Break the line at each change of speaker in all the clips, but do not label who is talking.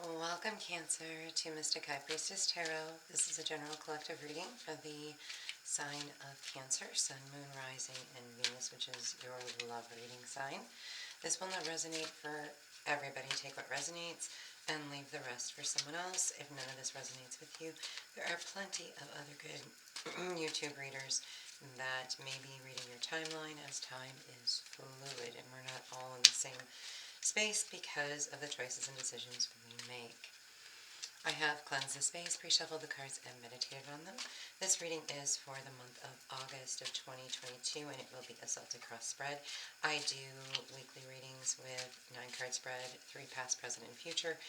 Welcome, Cancer, to Mystic High Priestess Tarot. This is a general collective reading for the sign of Cancer, Sun, Moon, Rising, and Venus, which is your love reading sign. This will not resonate for everybody. Take what resonates and leave the rest for someone else. If none of this resonates with you, there are plenty of other good YouTube readers that may be reading your timeline, as time is fluid and we're not all in the same space because of the choices and decisions we make. I have cleansed the space, pre-shuffled the cards, and meditated on them. This reading is for the month of August of 2022, and it will be a Celtic cross spread. I do weekly readings with 9-card spread, 3 past, present, and future,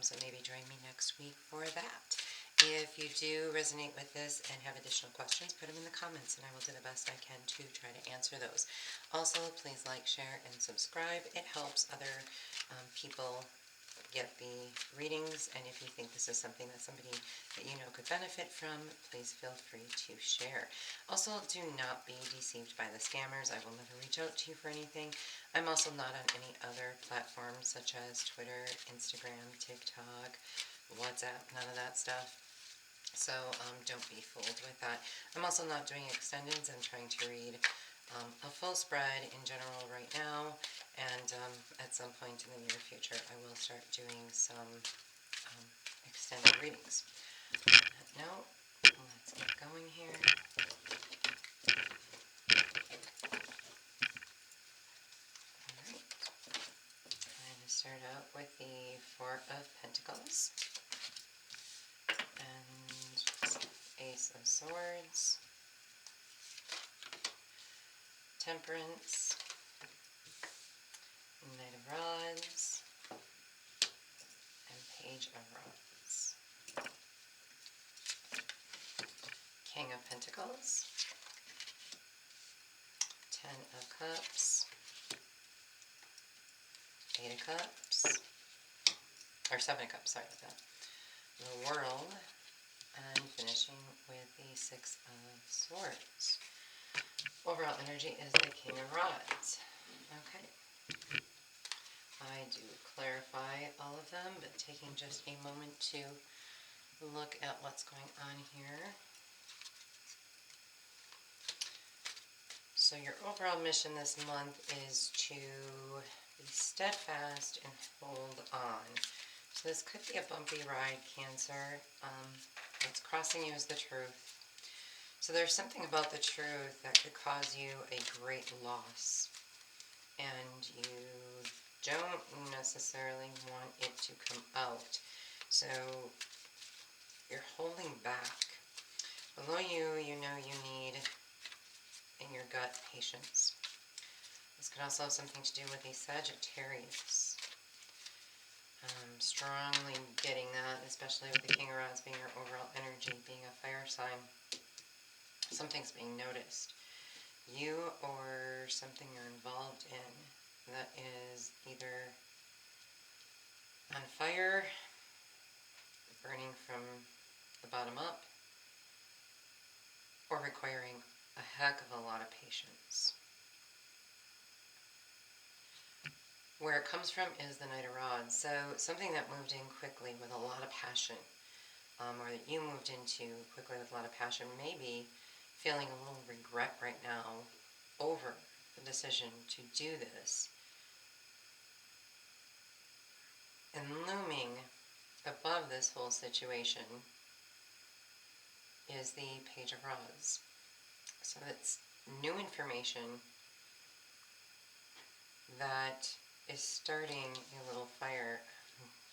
so maybe join me next week for that. If you do resonate with this and have additional questions, put them in the comments, and I will do the best I can to try to answer those. Also, please like, share, and subscribe. It helps other people get the readings, and if you think this is something that somebody that you know could benefit from, please feel free to share. Also, do not be deceived by the scammers. I will never reach out to you for anything. I'm also not on any other platforms such as Twitter, Instagram, TikTok, WhatsApp, none of that stuff. So don't be fooled with that. I'm also not doing extendeds. I'm trying to read a full spread in general right now, and at some point in the near future I will start doing some extended readings. Now, let's get going here. Alright, I'm going to start out with the Four of Pentacles, and Ace of Swords, Temperance, Knight of Rods, and Page of Rods. King of Pentacles, 10 of Cups, 8 of Cups, or 7 of Cups, sorry about that, the World, and finishing with the 6 of Swords. Overall energy is the King of Rods. Okay. I do clarify all of them, but taking just a moment to look at what's going on here. So your overall mission this month is to be steadfast and hold on. So this could be a bumpy ride, Cancer. What's crossing you is the truth. So there's something about the truth that could cause you a great loss, and you don't necessarily want it to come out. So you're holding back. Below you, you know you need in your gut patience. This could also have something to do with a Sagittarius. Strongly getting that, especially with the King of Rods being your overall energy, being a fire sign. Something's being noticed. You or something you're involved in that is either on fire, burning from the bottom up, or requiring a heck of a lot of patience. Where it comes from is the Knight of Rods. So something that moved in quickly with a lot of passion, or that you moved into quickly with a lot of passion, maybe feeling a little regret right now over the decision to do this. And looming above this whole situation is the Page of Rods. So it's new information that is starting a little fire.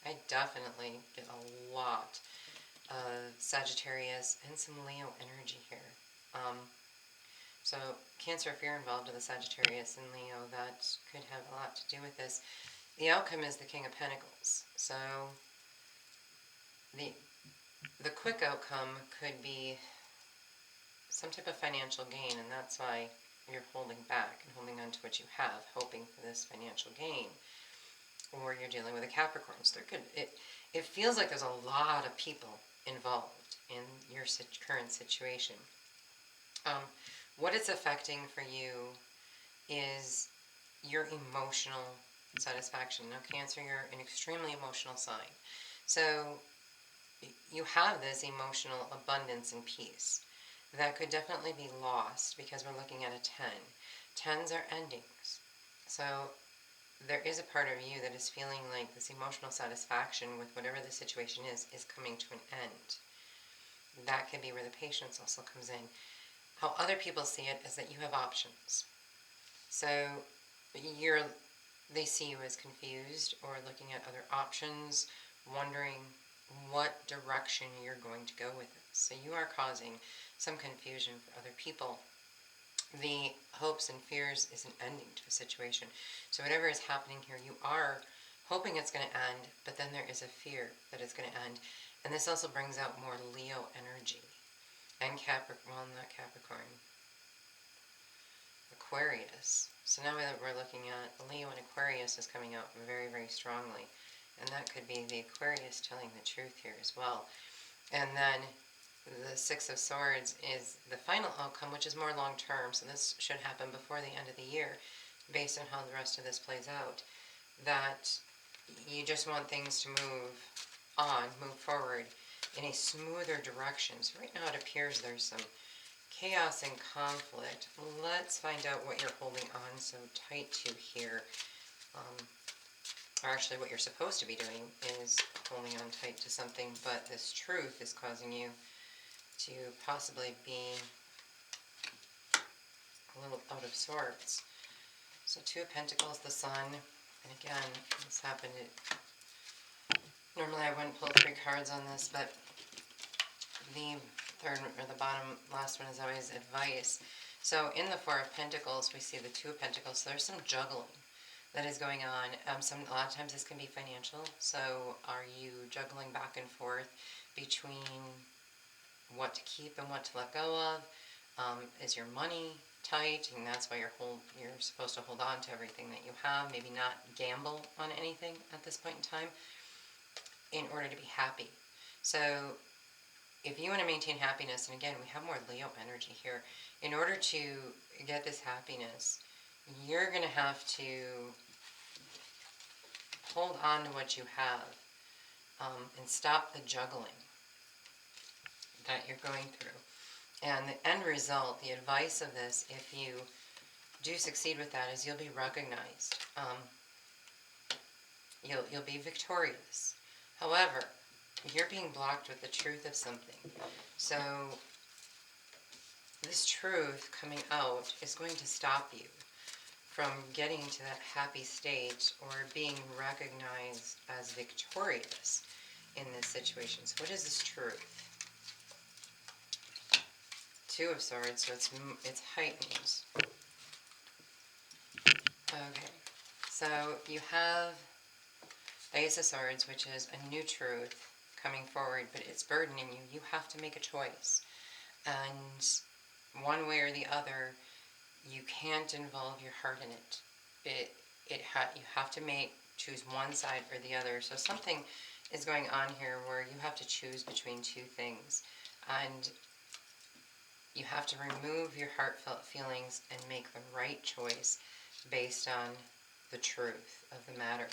I definitely get a lot of Sagittarius and some Leo energy here. So Cancer, if you're involved with the Sagittarius and Leo, that could have a lot to do with this. The outcome is the King of Pentacles. So the quick outcome could be some type of financial gain, and that's why you're holding back and holding on to what you have, hoping for this financial gain. Or you're dealing with a Capricorn. So it feels like there's a lot of people involved in your current situation. What it's affecting for you is your emotional satisfaction. Now, Cancer, you're an extremely emotional sign. So you have this emotional abundance and peace that could definitely be lost because we're looking at a 10. 10s are endings. So there is a part of you that is feeling like this emotional satisfaction with whatever the situation is coming to an end. That can be where the patience also comes in. How other people see it is that you have options. So they see you as confused or looking at other options, wondering what direction you're going to go with it. So you are causing some confusion for other people. The hopes and fears is an ending to a situation. So whatever is happening here, you are hoping it's going to end, but then there is a fear that it's going to end. And this also brings out more Leo energy. And not Capricorn, Aquarius. So now that we're looking at Leo and Aquarius is coming out very, very strongly. And that could be the Aquarius telling the truth here as well. And then the Six of Swords is the final outcome, which is more long-term. So this should happen before the end of the year, based on how the rest of this plays out. That you just want things to move forward in a smoother direction. So right now it appears there's some chaos and conflict. Let's find out what you're holding on so tight to here. Or actually what you're supposed to be doing is holding on tight to something, but this truth is causing you to possibly be a little out of sorts. So Two of Pentacles, the Sun, and again, this happened. Normally I wouldn't pull 3 cards on this, but the third or the bottom last one is always advice. So in the Four of Pentacles, we see the Two of Pentacles. So there's some juggling that is going on. A lot of times this can be financial. So are you juggling back and forth between what to keep and what to let go of? Is your money tight, and that's why you're supposed to hold on to everything that you have, maybe not gamble on anything at this point in time in order to be happy. So if you want to maintain happiness, and again, we have more Leo energy here, in order to get this happiness, you're going to have to hold on to what you have and stop the juggling that you're going through. And the end result, the advice of this, if you do succeed with that, is you'll be recognized. You'll be victorious. However, you're being blocked with the truth of something. So this truth coming out is going to stop you from getting to that happy state or being recognized as victorious in this situation. So what is this truth? Two of Swords, so it's heightened. Okay, so you have the Ace of Swords, which is a new truth coming forward, but it's burdening you. You have to make a choice. And one way or the other, you can't involve your heart in it. You have to choose one side or the other. So something is going on here where you have to choose between two things. And you have to remove your heartfelt feelings and make the right choice based on the truth of the matter.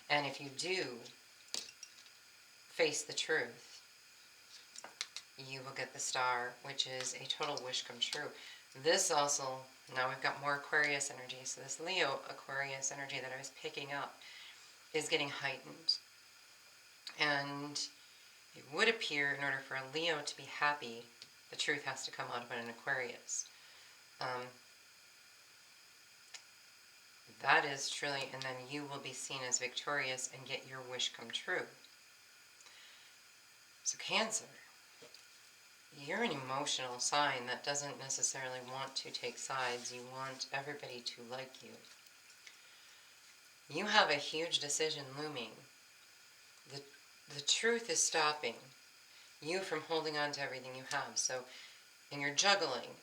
And if you do face the truth, you will get the Star, which is a total wish come true. This also, now we've got more Aquarius energy, so this Leo Aquarius energy that I was picking up is getting heightened. And it would appear in order for a Leo to be happy, the truth has to come out of an Aquarius. That is truly, and then you will be seen as victorious and get your wish come true. So Cancer, you're an emotional sign that doesn't necessarily want to take sides. You want everybody to like you. You have a huge decision looming. The truth is stopping you from holding on to everything you have. So in your juggling,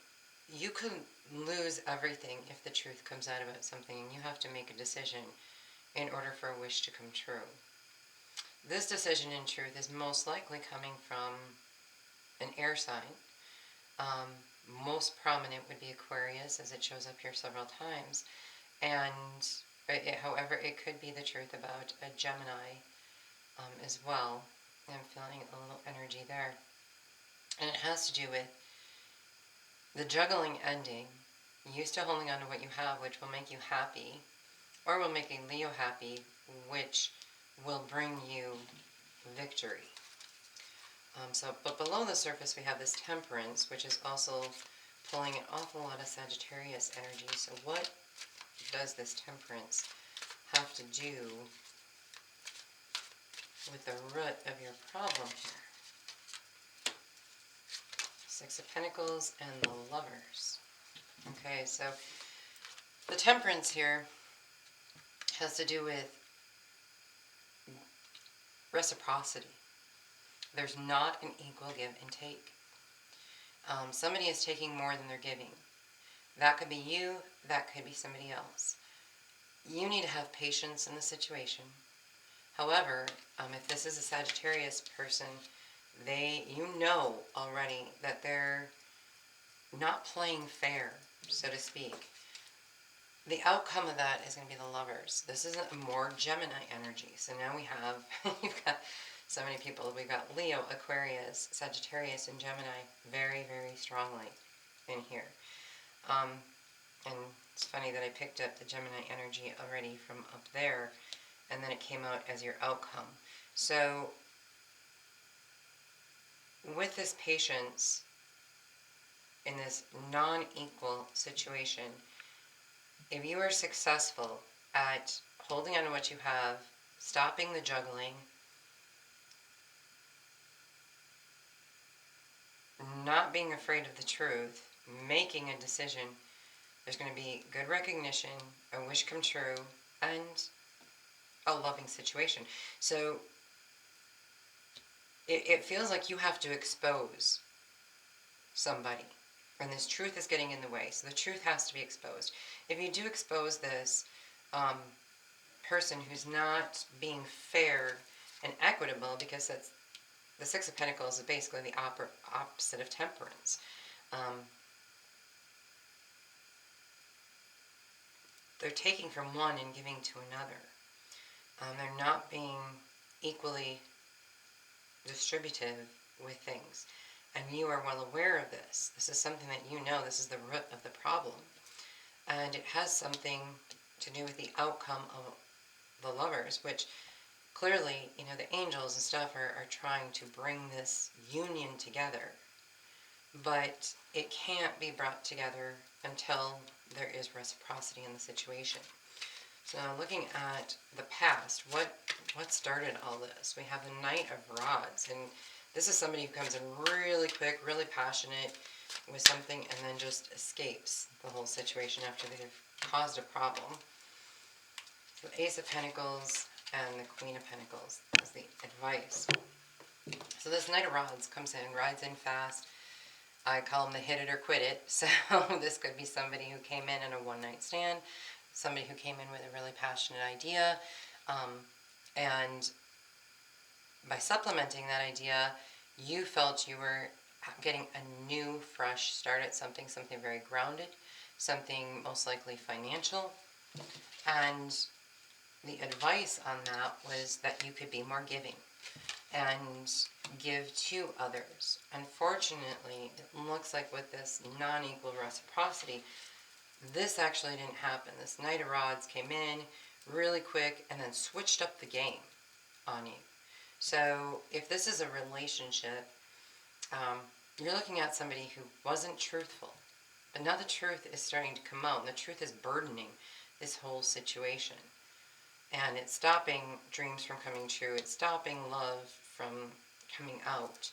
you could lose everything if the truth comes out about something, and you have to make a decision in order for a wish to come true. This decision in truth is most likely coming from an air sign. Most prominent would be Aquarius, as it shows up here several times. And however, it could be the truth about a Gemini as well. I'm feeling a little energy there. And it has to do with the juggling ending. You still holding on to what you have, which will make you happy, or will make a Leo happy, which will bring you victory. But below the surface we have this Temperance, which is also pulling an awful lot of Sagittarius energy. So what does this Temperance have to do with the root of your problem here? Six of Pentacles and the Lovers. Okay, so the Temperance here has to do with reciprocity. There's not an equal give and take. Somebody is taking more than they're giving. That could be you, that could be somebody else. You need to have patience in the situation. However, if this is a Sagittarius person, you know already that they're not playing fair, so to speak. The outcome of that is going to be the Lovers. This isn't a more Gemini energy. So now we have, you've got so many people. We've got Leo, Aquarius, Sagittarius, and Gemini very, very strongly in here. And it's funny that I picked up the Gemini energy already from up there, and then it came out as your outcome. So with this patience in this non-equal situation, if you are successful at holding on to what you have, stopping the juggling, not being afraid of the truth, making a decision, there's going to be good recognition, a wish come true, and a loving situation. So it feels like you have to expose somebody, and this truth is getting in the way. So the truth has to be exposed. If you do expose this person who's not being fair and equitable, because that's the Six of Pentacles is basically the opposite of Temperance. They're taking from one and giving to another. They're not being equally distributive with things. And you are well aware of this. This is something that you know. This is the root of the problem. And it has something to do with the outcome of the Lovers, which clearly, you know, the angels and stuff are trying to bring this union together. But it can't be brought together until there is reciprocity in the situation. So now looking at the past, what started all this? We have the Knight of Rods, and this is somebody who comes in really quick, really passionate with something, and then just escapes the whole situation after they've caused a problem. So the Ace of Pentacles and the Queen of Pentacles is the advice. So this Knight of Rods comes in, rides in fast. I call them the hit it or quit it. So this could be somebody who came in a one-night stand, somebody who came in with a really passionate idea, and by supplementing that idea, you felt you were getting a new, fresh start at something very grounded, something most likely financial. And the advice on that was that you could be more giving and give to others. Unfortunately, it looks like with this non-equal reciprocity, this actually didn't happen. This Knight of Rods came in really quick and then switched up the game on you. So if this is a relationship, you're looking at somebody who wasn't truthful. But now the truth is starting to come out, and the truth is burdening this whole situation. And it's stopping dreams from coming true. It's stopping love from coming out,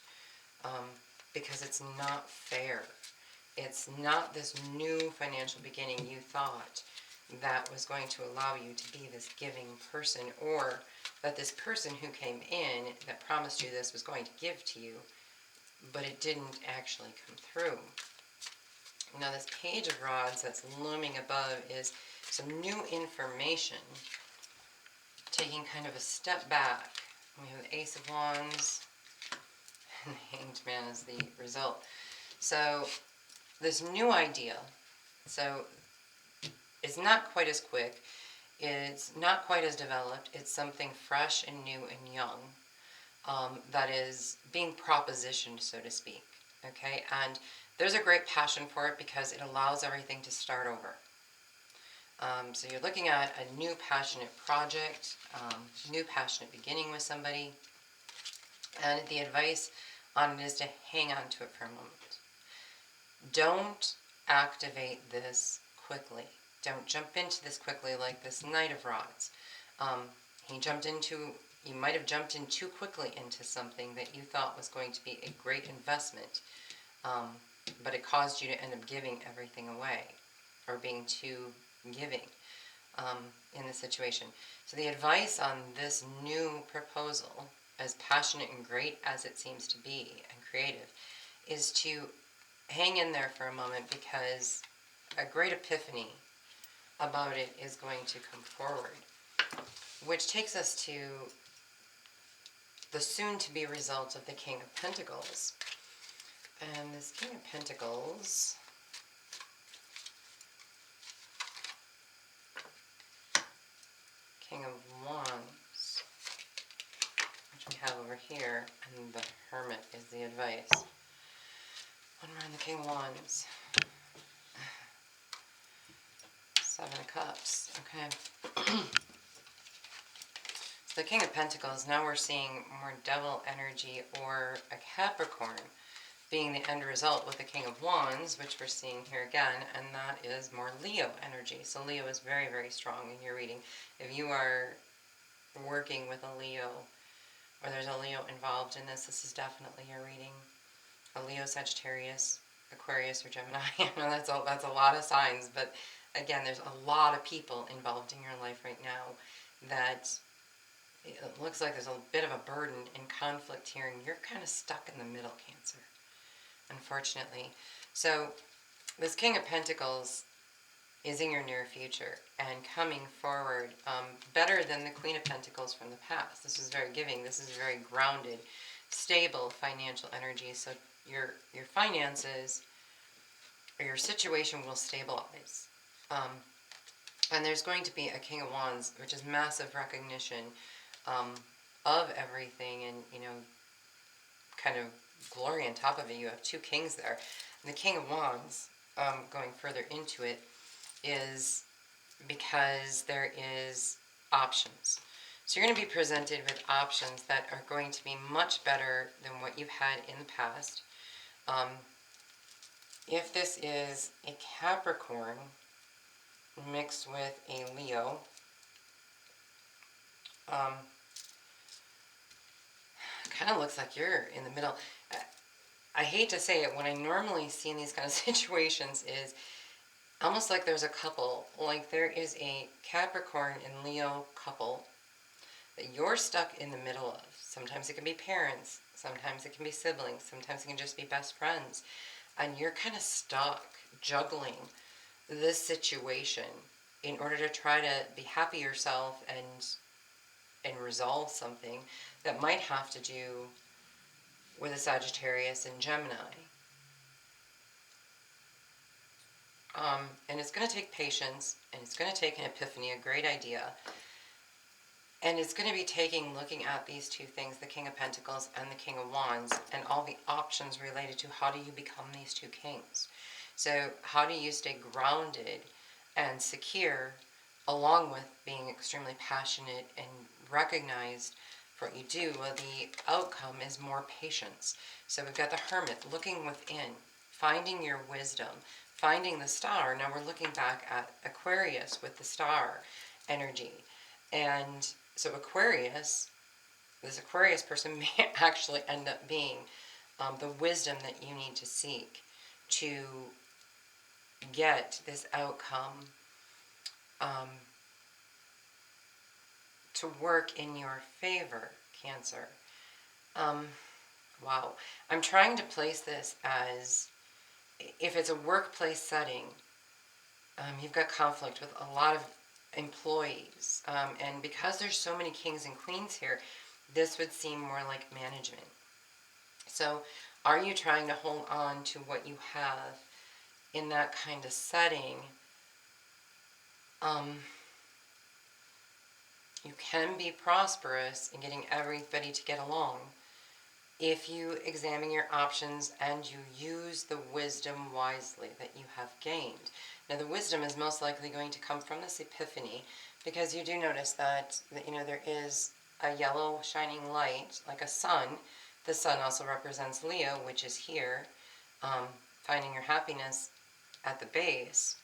because it's not fair. It's not this new financial beginning you thought that was going to allow you to be this giving person, or that this person who came in that promised you this was going to give to you, but it didn't actually come through. Now this Page of Rods that's looming above is some new information, taking kind of a step back. We have the Ace of Wands, and the Hanged Man is the result. So this new idea, so it's not quite as quick, it's not quite as developed, it's something fresh and new and young. that is being propositioned, so to speak. Okay, and there's a great passion for it because it allows everything to start over. So you're looking at a new passionate project, new passionate beginning with somebody, and the advice on it is to hang on to it for a moment. Don't activate this quickly. Don't jump into this quickly like this Knight of Rods. You might have jumped in too quickly into something that you thought was going to be a great investment, but it caused you to end up giving everything away, or being too giving in the situation. So the advice on this new proposal, as passionate and great as it seems to be, and creative, is to hang in there for a moment, because a great epiphany about it is going to come forward, which takes us to the soon-to-be result of the King of Pentacles. And this King of Pentacles, King of Wands, which we have over here, and the Hermit is the advice. When we're in the King of Wands, Seven of Cups, okay. So the King of Pentacles, now we're seeing more Devil energy, or a Capricorn being the end result with the King of Wands, which we're seeing here again, and that is more Leo energy. So Leo is very, very strong in your reading. If you are working with a Leo, or there's a Leo involved in this, this is definitely your reading. A Leo, Sagittarius, Aquarius, or Gemini. I know that's a lot of signs, but again, there's a lot of people involved in your life right now that it looks like there's a bit of a burden and conflict here, and you're kind of stuck in the middle, Cancer, unfortunately. So this King of Pentacles is in your near future and coming forward better than the Queen of Pentacles from the past. This is very giving. This is very grounded, stable financial energy. So your finances, or your situation, will stabilize. And there's going to be a King of Wands, which is massive recognition of everything, and, you know, kind of glory on top of it. You have two kings there. And the King of Wands, going further into it, is because there is options. So you're going to be presented with options that are going to be much better than what you've had in the past. If this is a Capricorn mixed with a Leo, kind of looks like you're in the middle. I hate to say it, what I normally see in these kind of situations is almost like there's a couple, like there is a Capricorn and Leo couple that you're stuck in the middle of. Sometimes it can be parents, sometimes it can be siblings, sometimes it can just be best friends, and you're kind of stuck juggling this situation in order to try to be happy yourself and resolve something that might have to do with a Sagittarius and Gemini. And it's going to take patience, and it's going to take an epiphany, a great idea. And it's going to be looking at these two things, the King of Pentacles and the King of Wands, and all the options related to how do you become these two kings. So how do you stay grounded and secure, along with being extremely passionate and recognized for what you do? Well, the outcome is more patience. So we've got the Hermit looking within, finding your wisdom, finding the star. Now we're looking back at Aquarius with the star energy. And so Aquarius, this Aquarius person may actually end up being the wisdom that you need to seek to get this outcome to work in your favor, Cancer. Wow. I'm trying to place this as, if it's a workplace setting, you've got conflict with a lot of employees. And because there's so many kings and queens here, this would seem more like management. So are you trying to hold on to what you have in that kind of setting? You can be prosperous in getting everybody to get along if you examine your options and you use the wisdom wisely that you have gained. Now, the wisdom is most likely going to come from this epiphany, because you do notice that there is a yellow shining light like a sun. The sun also represents Leo, which is here, finding your happiness at the base.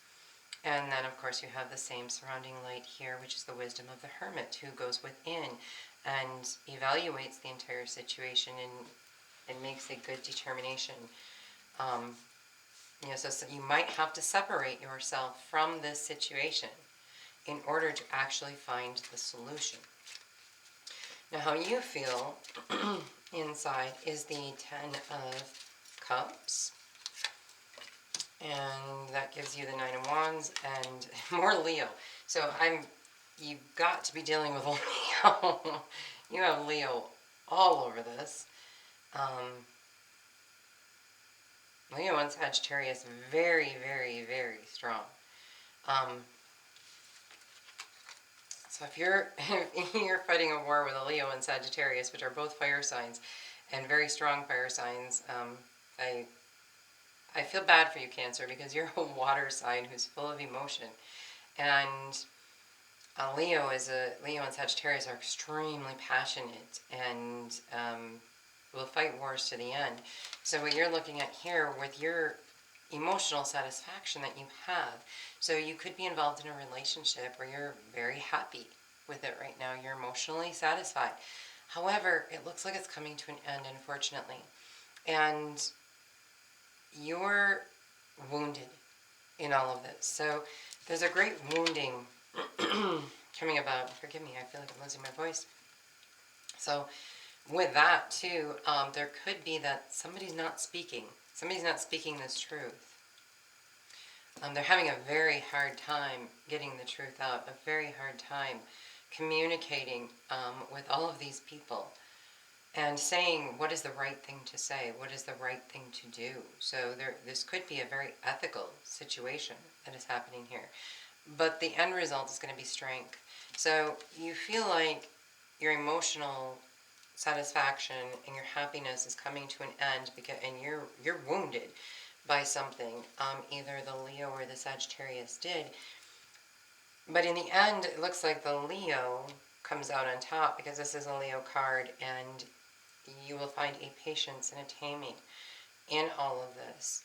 And then, of course, you have the same surrounding light here, which is the wisdom of the hermit, who goes within and evaluates the entire situation and makes a good determination. So you might have to separate yourself from this situation in order to actually find the solution. Now, how you feel inside is the Ten of Cups. And that gives you the Nine of Wands and more Leo. So you've got to be dealing with Leo. You have Leo all over this. Leo and Sagittarius, very, very, very strong. So if you're fighting a war with a Leo and Sagittarius, which are both fire signs and very strong fire signs, I feel bad for you, Cancer, because you're a water sign who's full of emotion. And Leo and Sagittarius are extremely passionate and will fight wars to the end. So what you're looking at here with your emotional satisfaction that you have, so you could be involved in a relationship where you're very happy with it right now. You're emotionally satisfied. However, it looks like it's coming to an end, unfortunately. And you're wounded in all of this. So there's a great wounding coming about. Forgive me, I feel like I'm losing my voice. So with that too, there could be that somebody's not speaking this truth. They're having a very hard time getting the truth out, a very hard time communicating with all of these people and saying what is the right thing to say, what is the right thing to do. So this could be a very ethical situation that is happening here. But the end result is going to be strength. So you feel like your emotional satisfaction and your happiness is coming to an end, and you're wounded by something either the Leo or the Sagittarius did. But in the end, it looks like the Leo comes out on top, because this is a Leo card, and you will find a patience and a taming in all of this.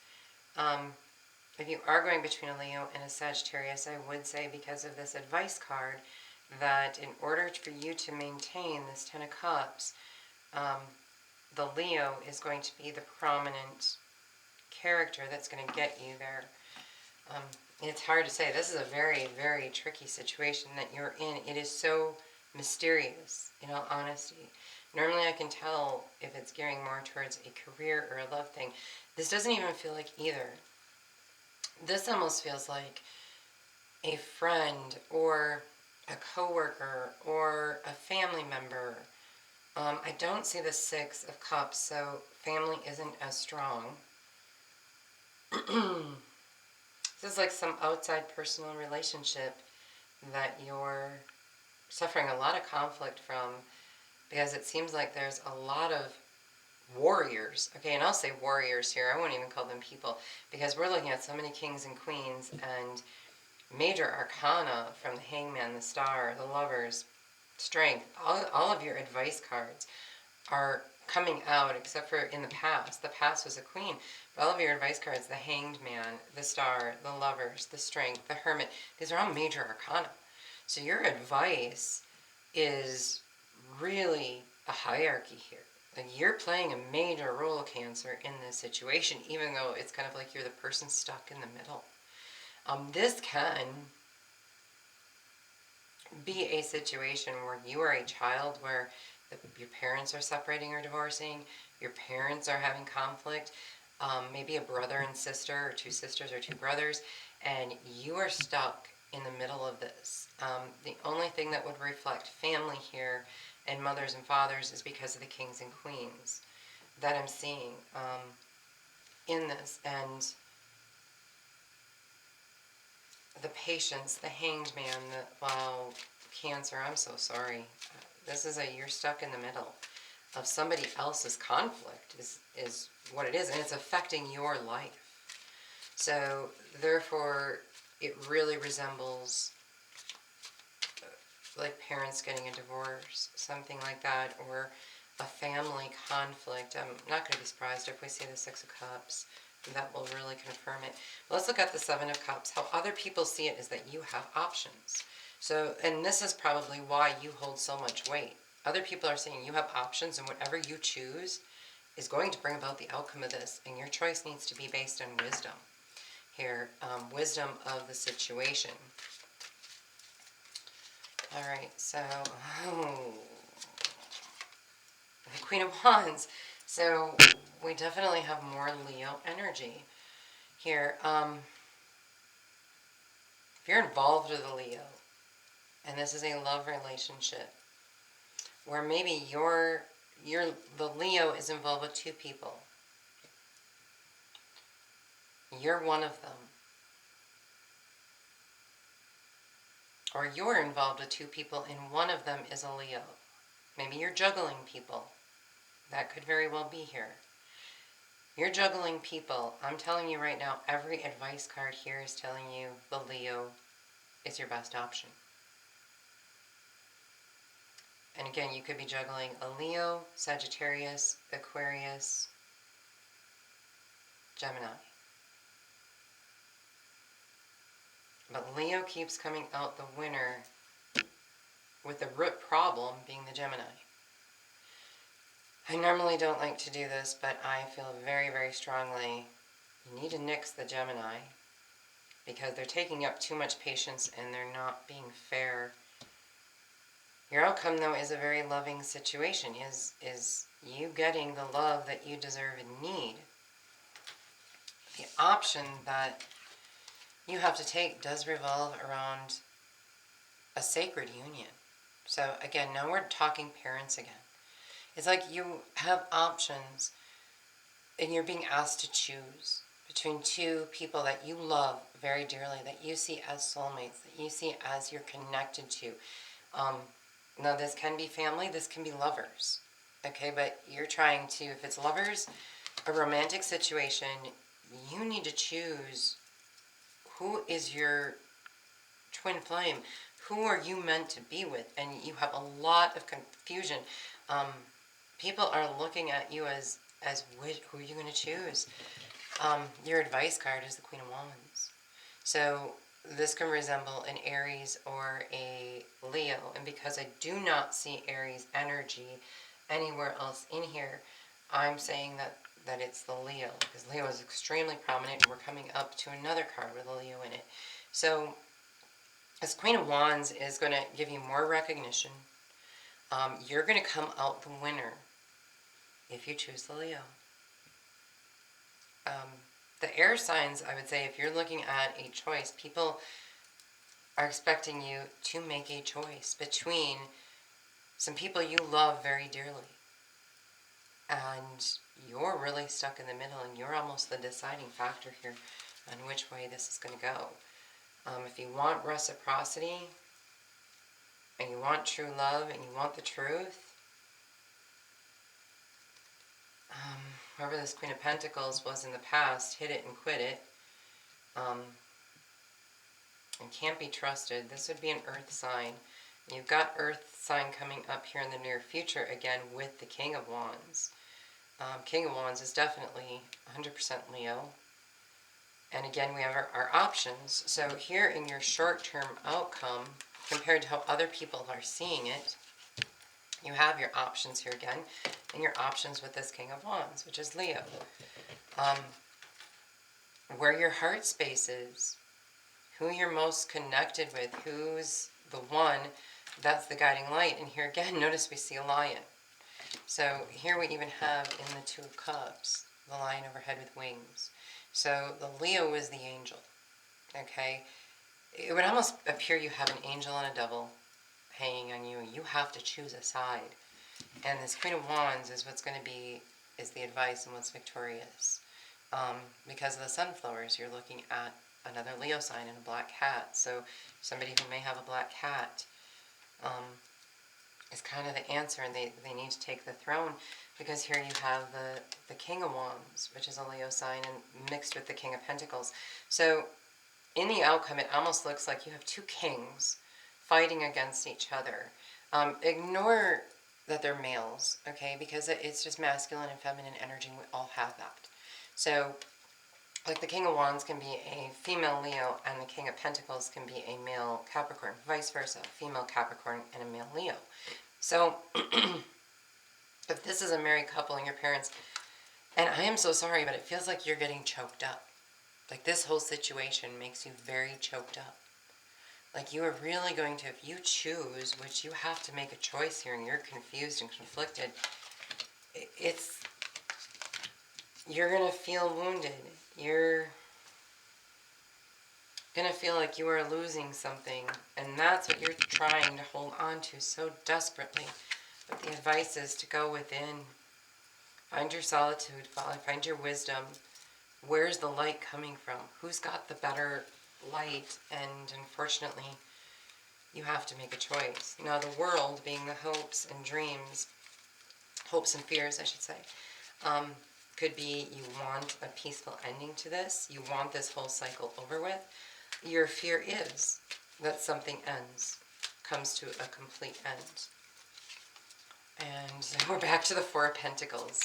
If you are going between a Leo and a Sagittarius, I would say, because of this advice card, that in order for you to maintain this Ten of Cups, the Leo is going to be the prominent character that's going to get you there. It's hard to say. This is a very, very tricky situation that you're in. It is so mysterious, in all honesty. Normally I can tell if it's gearing more towards a career or a love thing. This doesn't even feel like either. This almost feels like a friend or a coworker or a family member. I don't see the Six of Cups, so family isn't as strong. This is like some outside personal relationship that you're suffering a lot of conflict from, because it seems like there's a lot of warriors. Okay, and I'll say warriors here. I won't even call them people, because we're looking at so many kings and queens and major arcana from the Hangman, the Star, the Lovers, Strength. All of your advice cards are coming out, except for in the past. The past was a Queen. But all of your advice cards, the Hanged Man, the Star, the Lovers, the Strength, the Hermit, these are all major arcana. So your advice is really a hierarchy here. Like, you're playing a major role, Cancer, in this situation, even though it's kind of like you're the person stuck in the middle. This can be a situation where you are a child where your parents are separating or divorcing, your parents are having conflict, maybe a brother and sister, or two sisters or two brothers, and you are stuck in the middle of this. The only thing that would reflect family here and mothers and fathers is because of the kings and queens that I'm seeing in this. And the patience, the Hanged Man, Cancer, I'm so sorry. This is you're stuck in the middle of somebody else's conflict is what it is, and it's affecting your life. So therefore, it really resembles like parents getting a divorce, something like that, or a family conflict. I'm not going to be surprised if we see the Six of Cups. That will really confirm it. Let's look at the Seven of Cups. How other people see it is that you have options. So, and this is probably why you hold so much weight. Other people are saying you have options, and whatever you choose is going to bring about the outcome of this, and your choice needs to be based on wisdom here, wisdom of the situation. All right, so the Queen of Wands. So we definitely have more Leo energy here. If you're involved with a Leo, and this is a love relationship, where maybe the Leo is involved with two people. You're one of them. Or you're involved with two people and one of them is a Leo. Maybe you're juggling people. That could very well be here. You're juggling people. I'm telling you right now, every advice card here is telling you the Leo is your best option. And again, you could be juggling a Leo, Sagittarius, Aquarius, Gemini. But Leo keeps coming out the winner, with the root problem being the Gemini. I normally don't like to do this, but I feel very, very strongly you need to nix the Gemini because they're taking up too much patience and they're not being fair. Your outcome, though, is a very loving situation, is you getting the love that you deserve and need. The option that you have to take does revolve around a sacred union. So again, now we're talking parents again. It's like you have options and you're being asked to choose between two people that you love very dearly, that you see as soulmates, that you see as you're connected to. Now this can be family, this can be lovers. Okay, but you're trying to, if it's lovers, a romantic situation, you need to choose who is your twin flame. Who are you meant to be with? And you have a lot of confusion. People are looking at you as who are you going to choose? Your advice card is the Queen of Wands. So this can resemble an Aries or a Leo. And because I do not see Aries energy anywhere else in here, I'm saying that it's the Leo. Because Leo is extremely prominent. And we're coming up to another card with a Leo in it. So this Queen of Wands is going to give you more recognition. You're going to come out the winner if you choose the Leo. The air signs, I would say, if you're looking at a choice, people are expecting you to make a choice between some people you love very dearly. And you're really stuck in the middle, and you're almost the deciding factor here on which way this is going to go. If you want reciprocity, and you want true love, and you want the truth, whoever this Queen of Pentacles was in the past, hit it and quit it, and can't be trusted. This would be an earth sign. You've got earth sign coming up here in the near future, again, with the King of Wands. King of Wands is definitely 100% Leo. And again, we have our options. So here in your short-term outcome, compared to how other people are seeing it, you have your options here again, and your options with this King of Wands, which is Leo. Where your heart space is, who you're most connected with, who's the one that's the guiding light. And here again, notice we see a lion. So here we even have in the Two of Cups, the lion overhead with wings. So the Leo is the angel, okay? It would almost appear you have an angel and a devil hanging on you. You have to choose a side. And this Queen of Wands is what's going to be, is the advice and what's victorious. Because of the sunflowers, you're looking at another Leo sign and a black cat. So somebody who may have a black cat, is kind of the answer, and they need to take the throne, because here you have the King of Wands, which is a Leo sign, and mixed with the King of Pentacles. So in the outcome, it almost looks like you have two kings fighting against each other. Ignore that they're males, okay, because it's just masculine and feminine energy. We all have that. So like the King of Wands can be a female Leo, and the King of Pentacles can be a male Capricorn, vice versa, female Capricorn and a male Leo. So if this is a married couple and your parents, and I am so sorry, but it feels like you're getting choked up. Like this whole situation makes you very choked up. Like you are really going to, if you choose, which you have to make a choice here, and you're confused and conflicted, you're going to feel wounded. You're going to feel like you are losing something, and that's what you're trying to hold on to so desperately. But the advice is to go within, find your solitude, find your wisdom. Where's the light coming from? Who's got the better light? And unfortunately, you have to make a choice. Now, the world, being the hopes and dreams, hopes and fears, I should say, could be you want a peaceful ending to this. You want this whole cycle over with. Your fear is that something ends, comes to a complete end. And we're back to the Four of Pentacles.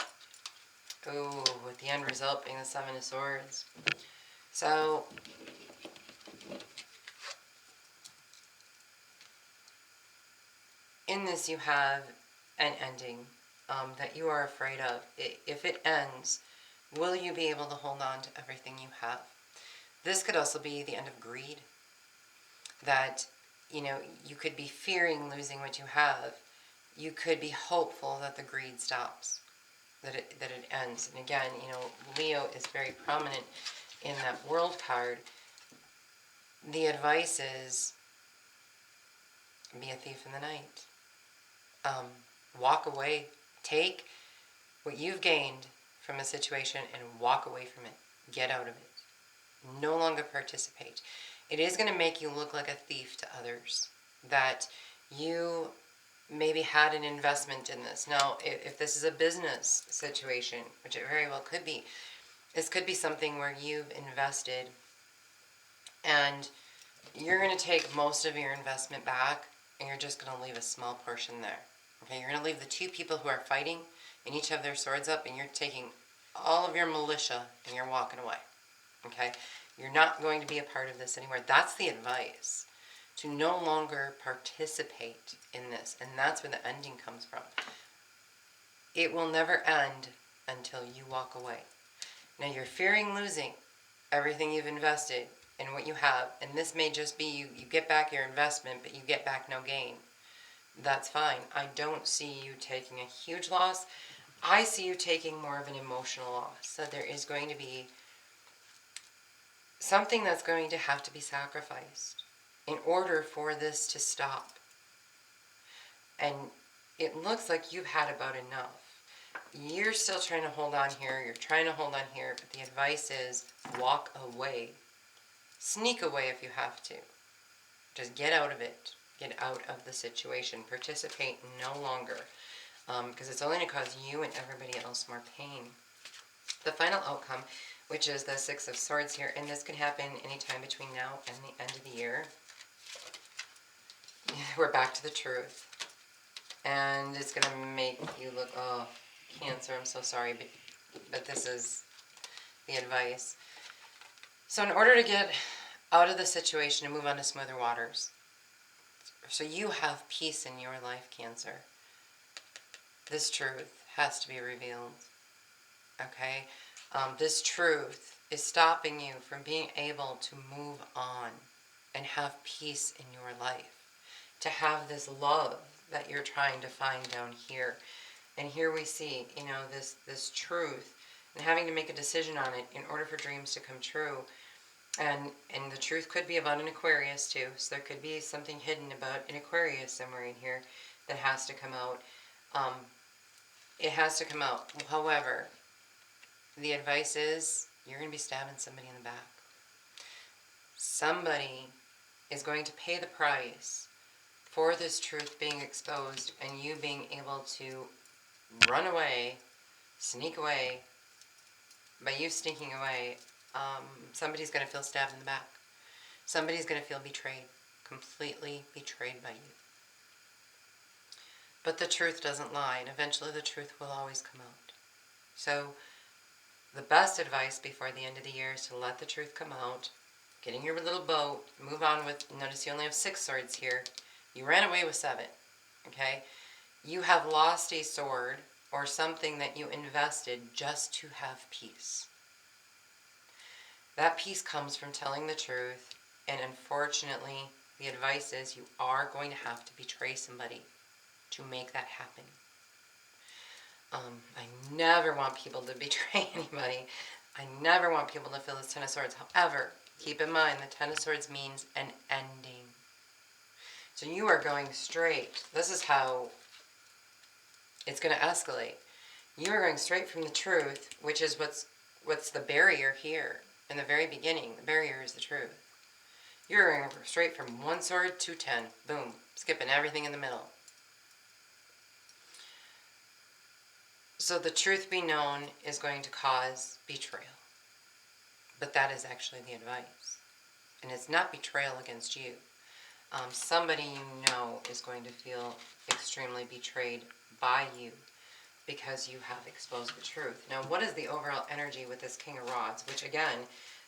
Oh, with the end result being the Seven of Swords. So, in this you have an ending that you are afraid of. If it ends, will you be able to hold on to everything you have? This could also be the end of greed. That, you could be fearing losing what you have. You could be hopeful that the greed stops, that it ends. And again, Leo is very prominent in that World card. The advice is be a thief in the night. Walk away. Take what you've gained from a situation and walk away from it. Get out of it. No longer participate. It is going to make you look like a thief to others, that you maybe had an investment in this. Now, if this is a business situation, which it very well could be, this could be something where you've invested and you're going to take most of your investment back, and you're just going to leave a small portion there. Okay, you're going to leave the two people who are fighting and each have their swords up, and you're taking all of your militia and you're walking away. Okay, you're not going to be a part of this anymore. That's the advice, to no longer participate in this, and that's where the ending comes from. It will never end until you walk away. Now, you're fearing losing everything you've invested in what you have, and this may just be you get back your investment, but you get back no gain. That's fine. I don't see you taking a huge loss. I see you taking more of an emotional loss. So there is going to be something that's going to have to be sacrificed in order for this to stop. And it looks like you've had about enough. You're still trying to hold on here. You're trying to hold on here. But the advice is walk away. Sneak away if you have to. Just get out of it. Get out of the situation. Participate no longer. Because it's only going to cause you and everybody else more pain. The final outcome, which is the Six of Swords here, and this can happen anytime between now and the end of the year. We're back to the truth. And it's going to make you look, oh, Cancer, I'm so sorry, but this is the advice. So in order to get out of the situation and move on to smoother waters, so you have peace in your life, Cancer, this truth has to be revealed. Okay? This truth is stopping you from being able to move on and have peace in your life, to have this love that you're trying to find down here. And here we see, this truth, and having to make a decision on it in order for dreams to come true. And the truth could be about an Aquarius too. So there could be something hidden about an Aquarius somewhere in here that has to come out. It has to come out. However, the advice is you're going to be stabbing somebody in the back. Somebody is going to pay the price for this truth being exposed and you being able to run away, sneak away. By you sneaking away, somebody's going to feel stabbed in the back. Somebody's going to feel betrayed, completely betrayed by you. But the truth doesn't lie, and eventually the truth will always come out. So the best advice before the end of the year is to let the truth come out, get in your little boat, move on with, notice you only have 6 swords here. You ran away with 7, okay? You have lost a sword or something that you invested just to have peace. That peace comes from telling the truth, and unfortunately, the advice is you are going to have to betray somebody to make that happen. I never want people to betray anybody. I never want people to feel this Ten of Swords. However, keep in mind the Ten of Swords means an ending. So you are going straight. This is how it's going to escalate. You are going straight from the truth, which is what's the barrier here. In the very beginning, the barrier is the truth. You're going straight from 1 sword to 10. Boom. Skipping everything in the middle. So the truth be known is going to cause betrayal. But that is actually the advice. And it's not betrayal against you. Somebody you know is going to feel extremely betrayed by you because you have exposed the truth. Now, what is the overall energy with this King of Rods? Which, again,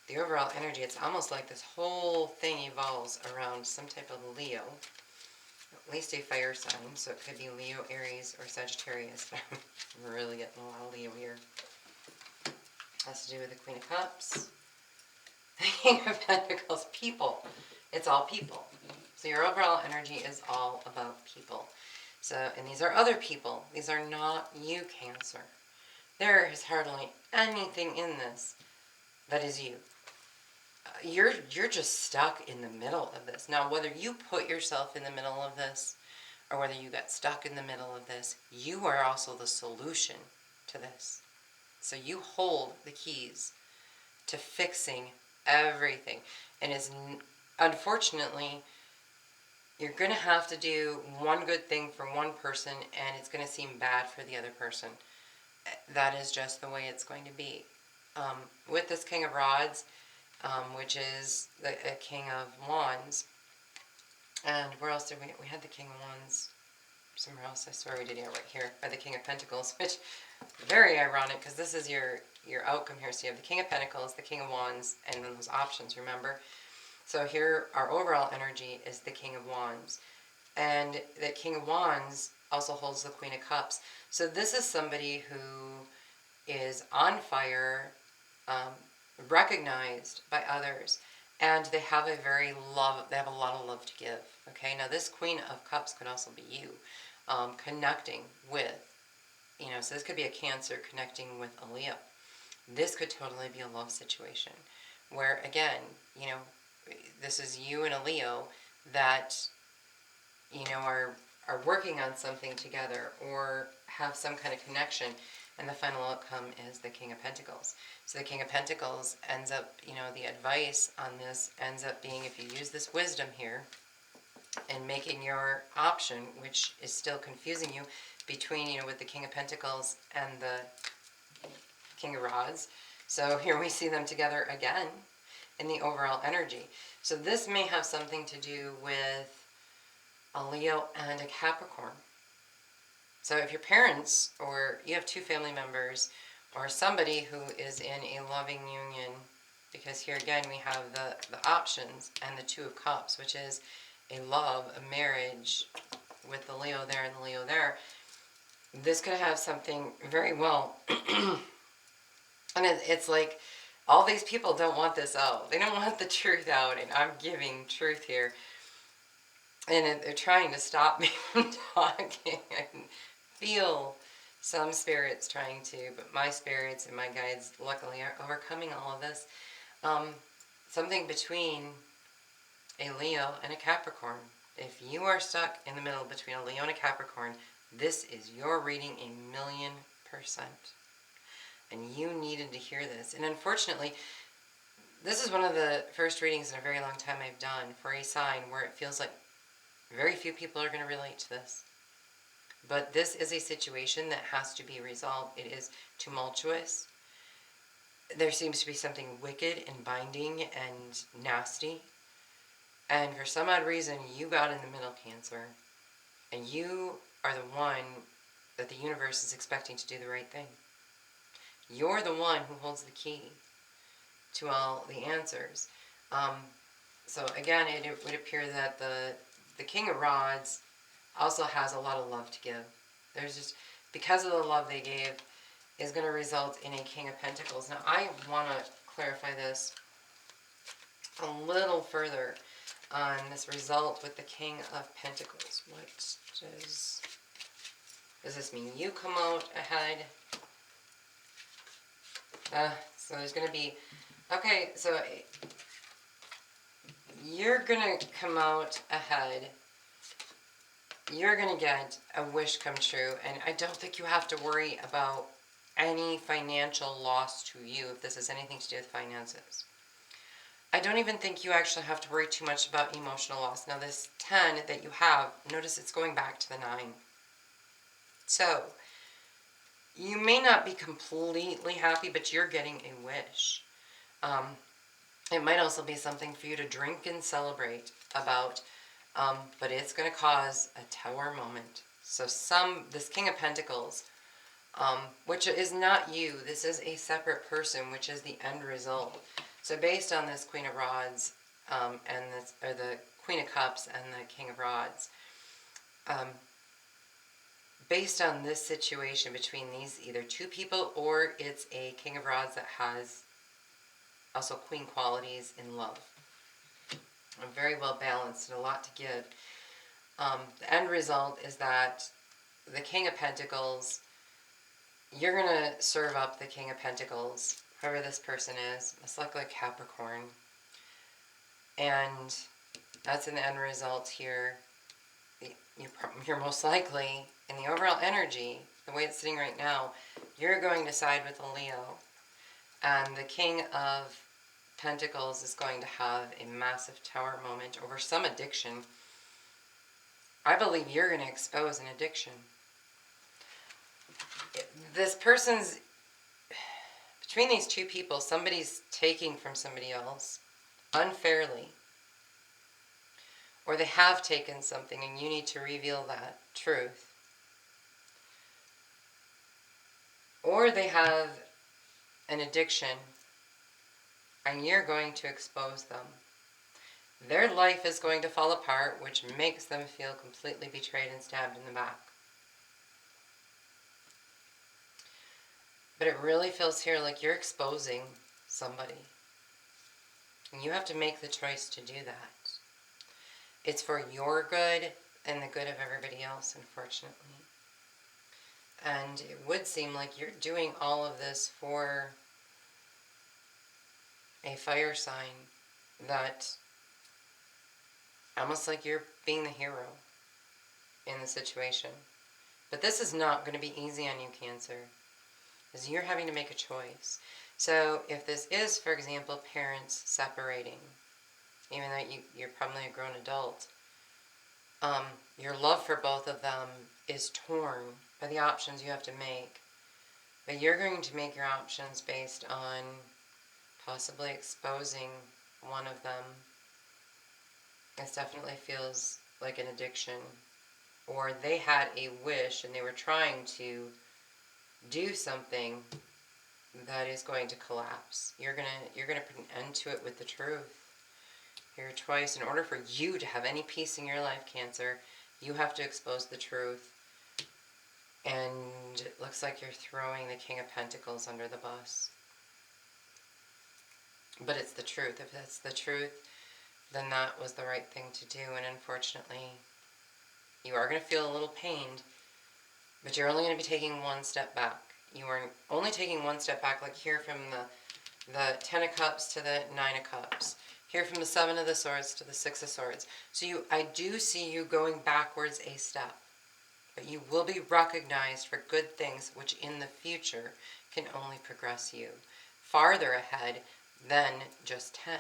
the overall energy, it's almost like this whole thing evolves around some type of Leo. At least a fire sign, so it could be Leo, Aries, or Sagittarius. I'm really getting a lot of Leo here. Has to do with the Queen of Cups. The King of Pentacles, people. It's all people. So your overall energy is all about people. So, and these are other people. These are not you, Cancer. There is hardly anything in this that is you. You're just stuck in the middle of this. Now, whether you put yourself in the middle of this or whether you got stuck in the middle of this, you are also the solution to this. So you hold the keys to fixing everything. And unfortunately, you're going to have to do one good thing for one person and it's going to seem bad for the other person. That is just the way it's going to be. With this King of Rods, which is the King of Wands, and where else did we had the King of Wands somewhere else. I swear we did it right here, by the King of Pentacles, which very ironic because this is your outcome here. So you have the King of Pentacles, the King of Wands, and then those options, remember? So here, our overall energy is the King of Wands. And the King of Wands also holds the Queen of Cups. So this is somebody who is on fire, recognized by others, and they have a they have a lot of love to give. Okay, now this Queen of Cups could also be you, connecting with, so this could be a Cancer connecting with a Leo. This could totally be a love situation where, again, this is you and a Leo that, are working on something together or have some kind of connection, and the final outcome is the King of Pentacles. So the King of Pentacles ends up, the advice on this ends up being, if you use this wisdom here and making your option, which is still confusing you, between, with the King of Pentacles and the King of Rods. So here we see them together again in the overall energy. So this may have something to do with a Leo and a Capricorn. So if your parents, or you have 2 family members, or somebody who is in a loving union, because here again we have the options and the 2 of Cups, which is a love, a marriage with the Leo there and the Leo there, this could have something very well. And it's like all these people don't want this out. They don't want the truth out, and I'm giving truth here. And they're trying to stop me from talking. I can feel some spirits trying to, but my spirits and my guides luckily are overcoming all of this. Something between a Leo and a Capricorn. If you are stuck in the middle between a Leo and a Capricorn, this is your reading 1,000,000%. And you needed to hear this. And unfortunately, this is one of the first readings in a very long time I've done for a sign where it feels like Very few people are going to relate to this. But this is a situation that has to be resolved. It is tumultuous. There seems to be something wicked and binding and nasty. And for some odd reason, you got in the middle, Cancer. And you are the one that the universe is expecting to do the right thing. You're the one who holds the key to all the answers. So again, it would appear that the King of Rods also has a lot of love to give. There's just, because of the love they gave, is going to result in a King of Pentacles. Now, I want to clarify this a little further on this result with the King of Pentacles. What does this mean? You come out ahead. So there's going to be, okay, so you're going to come out ahead. You're going to get a wish come true, and I don't think you have to worry about any financial loss to you if this has anything to do with finances. I don't even think you actually have to worry too much about emotional loss. Now this 10 that you have, notice it's going back to the 9. So, you may not be completely happy, but you're getting a wish. It might also be something for you to drink and celebrate about, but it's going to cause a tower moment. So this King of Pentacles, which is not you, this is a separate person, which is the end result. So based on this Queen of Rods, or the Queen of Cups and the King of Rods, based on this situation between these either two people, or it's a King of Rods that has also Queen qualities in love. Very well balanced and a lot to give. The end result is that the King of Pentacles, you're going to serve up the King of Pentacles, whoever this person is, most likely a Capricorn. And that's in the end result here. You're most likely, in the overall energy, the way it's sitting right now, you're going to side with a Leo. And the King of Pentacles is going to have a massive tower moment over some addiction. I believe you're going to expose an addiction. This person's, between these two people, somebody's taking from somebody else unfairly. Or they have taken something and you need to reveal that truth. Or they have an addiction and you're going to expose them. Their life is going to fall apart, which makes them feel completely betrayed and stabbed in the back. But it really feels here like you're exposing somebody. And you have to make the choice to do that. It's for your good and the good of everybody else, unfortunately. And it would seem like you're doing all of this for a fire sign that, almost like you're being the hero in the situation. But this is not going to be easy on you, Cancer, because you're having to make a choice. So if this is, for example, parents separating, even though you're probably a grown adult, your love for both of them is torn by the options you have to make. But you're going to make your options based on possibly exposing one of them. This definitely feels like an addiction. Or they had a wish and they were trying to do something that is going to collapse. You're gonna put an end to it with the truth. Here twice. In order for you to have any peace in your life, Cancer, you have to expose the truth. And it looks like you're throwing the King of Pentacles under the bus. But it's the truth. If it's the truth, then that was the right thing to do. And unfortunately, you are going to feel a little pained, but you're only going to be taking one step back. You are only taking one step back, like here from the 10 of Cups to the 9 of Cups. Here from the 7 of the Swords to the 6 of Swords. So I do see you going backwards a step. But you will be recognized for good things, which in the future can only progress you farther ahead than just 10.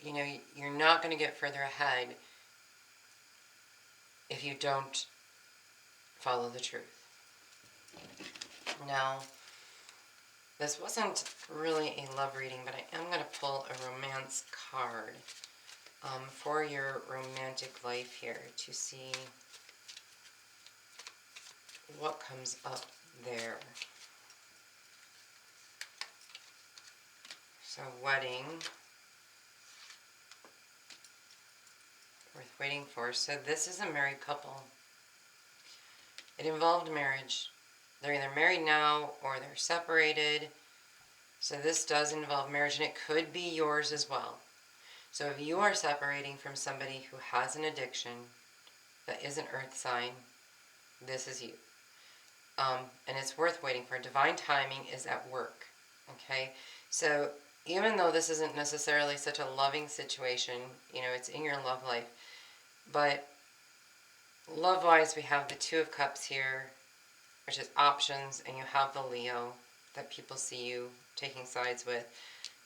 You know, you're not going to get further ahead if you don't follow the truth. Now, this wasn't really a love reading, but I am going to pull a romance card for your romantic life here to see what comes up there. So, wedding, worth waiting for. So this is a married couple. It involved marriage. They're either married now or they're separated. So this does involve marriage, and it could be yours as well. So if you are separating from somebody who has an addiction that is an earth sign, this is you. And it's worth waiting for. Divine timing is at work. Okay? So even though this isn't necessarily such a loving situation, you know, it's in your love life, but love-wise, we have the Two of Cups here, which is options, and you have the Leo that people see you taking sides with.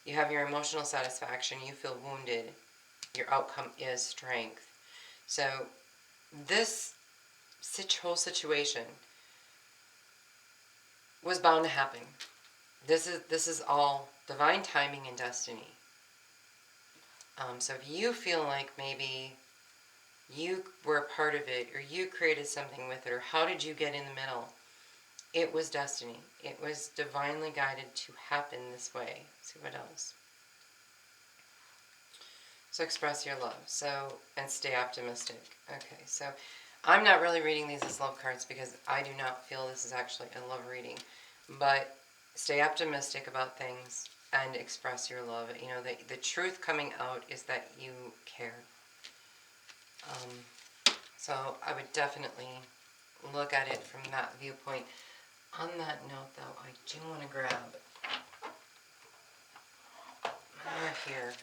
You have your emotional satisfaction. You feel wounded. Your outcome is strength. So this whole situation was bound to happen. This is all divine timing and destiny. So if you feel like maybe you were a part of it, or you created something with it, or how did you get in the middle, it was destiny. It was divinely guided to happen this way. Let's see what else. So express your love. So, and stay optimistic. Okay, so I'm not really reading these as love cards because I do not feel this is actually a love reading. But stay optimistic about things and express your love. You know, the truth coming out is that you care. So I would definitely look at it from that viewpoint. On that note, though, I do want to grab more here.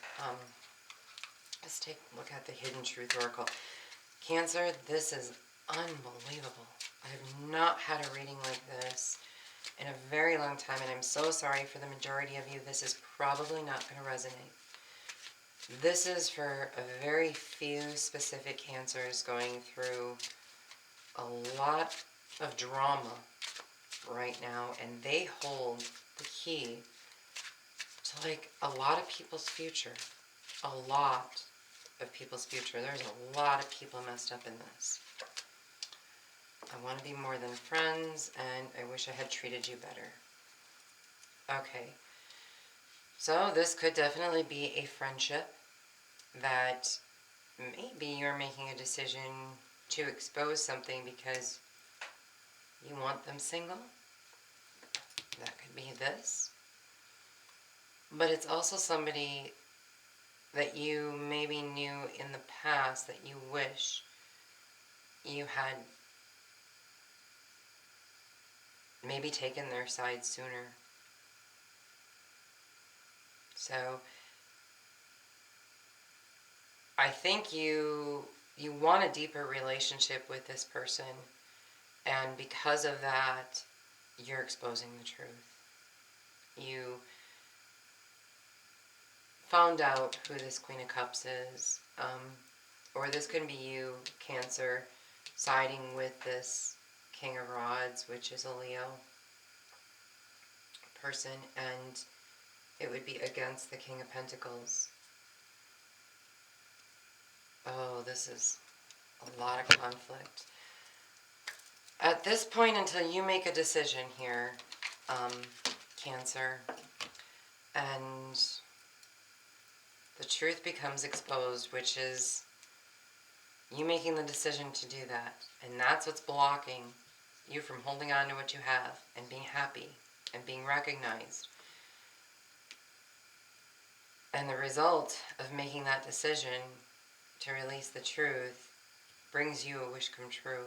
Let's take a look at the Hidden Truth Oracle. Cancer, this is unbelievable. I have not had a reading like this in a very long time, and I'm so sorry for the majority of you. This is probably not going to resonate. This is for a very few specific Cancers going through a lot of drama right now, and they hold the key to like a lot of people's future. A lot of people's future. There's a lot of people messed up in this. I want to be more than friends, and I wish I had treated you better. Okay. So this could definitely be a friendship that maybe you're making a decision to expose something because you want them single. That could be this. But it's also somebody that you maybe knew in the past that you wish you had maybe taken their side sooner. So I think you want a deeper relationship with this person, and because of that, you're exposing the truth. You found out who this Queen of Cups is, or this could be you, Cancer, siding with this King of Rods, which is a Leo person, and it would be against the King of Pentacles. Oh, this is a lot of conflict. At this point, until you make a decision here, Cancer, and the truth becomes exposed, which is you making the decision to do that. And that's what's blocking you from holding on to what you have and being happy and being recognized. And the result of making that decision to release the truth brings you a wish come true.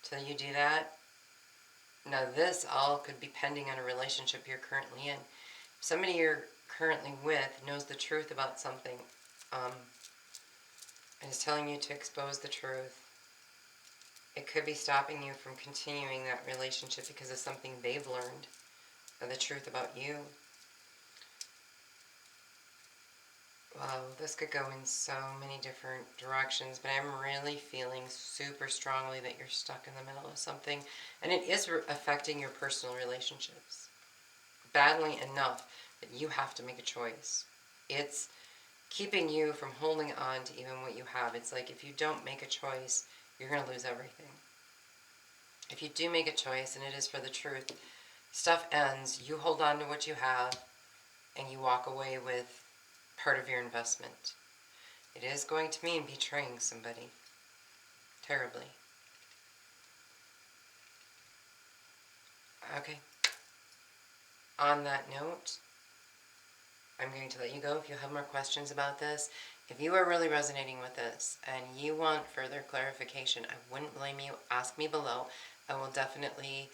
Till you do that, now this all could be pending on a relationship you're currently in. If somebody you're currently with knows the truth about something, and is telling you to expose the truth, it could be stopping you from continuing that relationship because of something they've learned of the truth about you. Wow, this could go in so many different directions, but I'm really feeling super strongly that you're stuck in the middle of something, and it is affecting your personal relationships badly enough that you have to make a choice. It's keeping you from holding on to even what you have. It's like if you don't make a choice, you're going to lose everything. If you do make a choice, and it is for the truth, stuff ends, you hold on to what you have, and you walk away with part of your investment. It is going to mean betraying somebody terribly. Okay. On that note, I'm going to let you go. If you have more questions about this, if you are really resonating with this and you want further clarification, I wouldn't blame you. Ask me below. I will definitely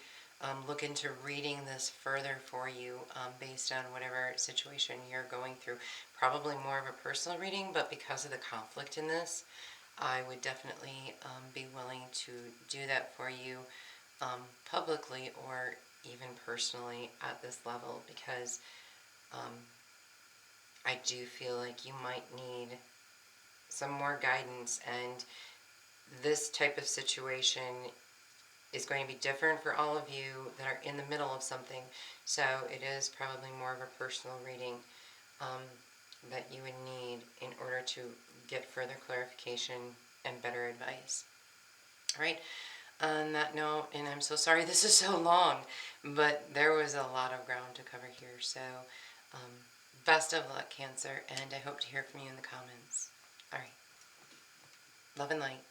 look into reading this further for you based on whatever situation you're going through. Probably more of a personal reading, but because of the conflict in this, I would definitely be willing to do that for you publicly or even personally at this level, because I do feel like you might need some more guidance, and this type of situation is going to be different for all of you that are in the middle of something, so it is probably more of a personal reading um, that you would need in order to get further clarification and better advice. All right, on that note, and I'm so sorry this is so long, but there was a lot of ground to cover here, so um, best of luck, Cancer, and I hope to hear from you in the comments. All right, love and light.